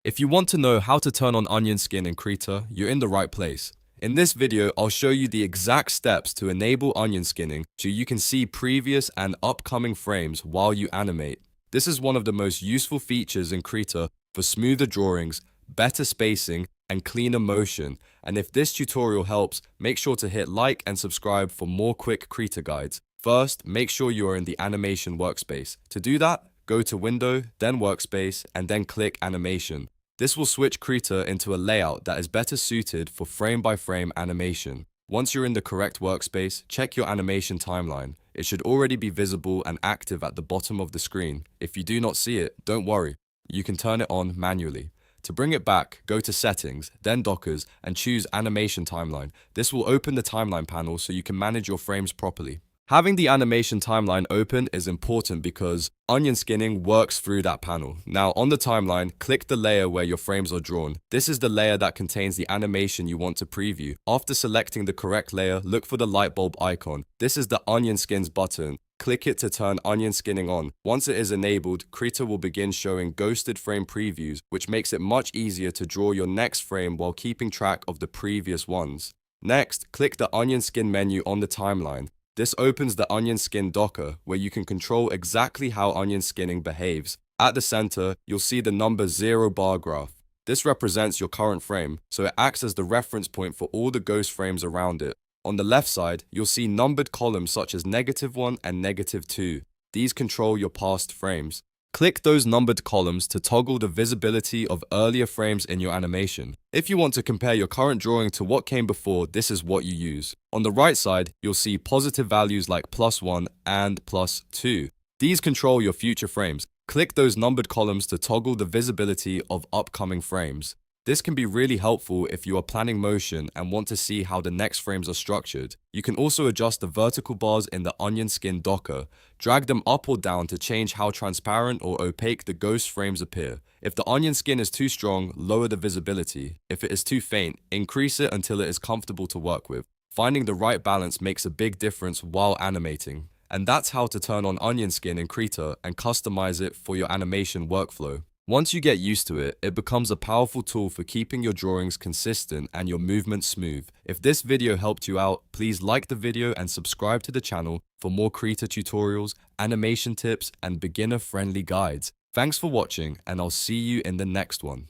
If you want to know how to turn on onion skin in Krita, you're in the right place. In this video, I'll show you the exact steps to enable onion skinning so you can see previous and upcoming frames while you animate. This is one of the most useful features in Krita for smoother drawings, better spacing, and cleaner motion. And if this tutorial helps, make sure to hit like and subscribe for more quick Krita guides. First, make sure you are in the animation workspace. To do that, go to Window, then Workspace, and then click Animation. This will switch Krita into a layout that is better suited for frame-by-frame animation. Once you're in the correct workspace, check your animation timeline. It should already be visible and active at the bottom of the screen. If you do not see it, don't worry. You can turn it on manually. To bring it back, go to Settings, then Dockers, and choose Animation Timeline. This will open the timeline panel so you can manage your frames properly. Having the animation timeline open is important because onion skinning works through that panel. Now on the timeline, click the layer where your frames are drawn. This is the layer that contains the animation you want to preview. After selecting the correct layer, look for the light bulb icon. This is the onion skins button. Click it to turn onion skinning on. Once it is enabled, Krita will begin showing ghosted frame previews, which makes it much easier to draw your next frame while keeping track of the previous ones. Next, click the onion skin menu on the timeline. This opens the onion skin docker, where you can control exactly how onion skinning behaves. At the center, you'll see the number 0 bar graph. This represents your current frame, so it acts as the reference point for all the ghost frames around it. On the left side, you'll see numbered columns such as -1 and -2. These control your past frames. Click those numbered columns to toggle the visibility of earlier frames in your animation. If you want to compare your current drawing to what came before, this is what you use. On the right side, you'll see positive values like +1 and +2. These control your future frames. Click those numbered columns to toggle the visibility of upcoming frames. This can be really helpful if you are planning motion and want to see how the next frames are structured. You can also adjust the vertical bars in the onion skin docker. Drag them up or down to change how transparent or opaque the ghost frames appear. If the onion skin is too strong, lower the visibility. If it is too faint, increase it until it is comfortable to work with. Finding the right balance makes a big difference while animating. And that's how to turn on onion skin in Krita and customize it for your animation workflow. Once you get used to it, it becomes a powerful tool for keeping your drawings consistent and your movements smooth. If this video helped you out, please like the video and subscribe to the channel for more Krita tutorials, animation tips, and beginner-friendly guides. Thanks for watching, and I'll see you in the next one.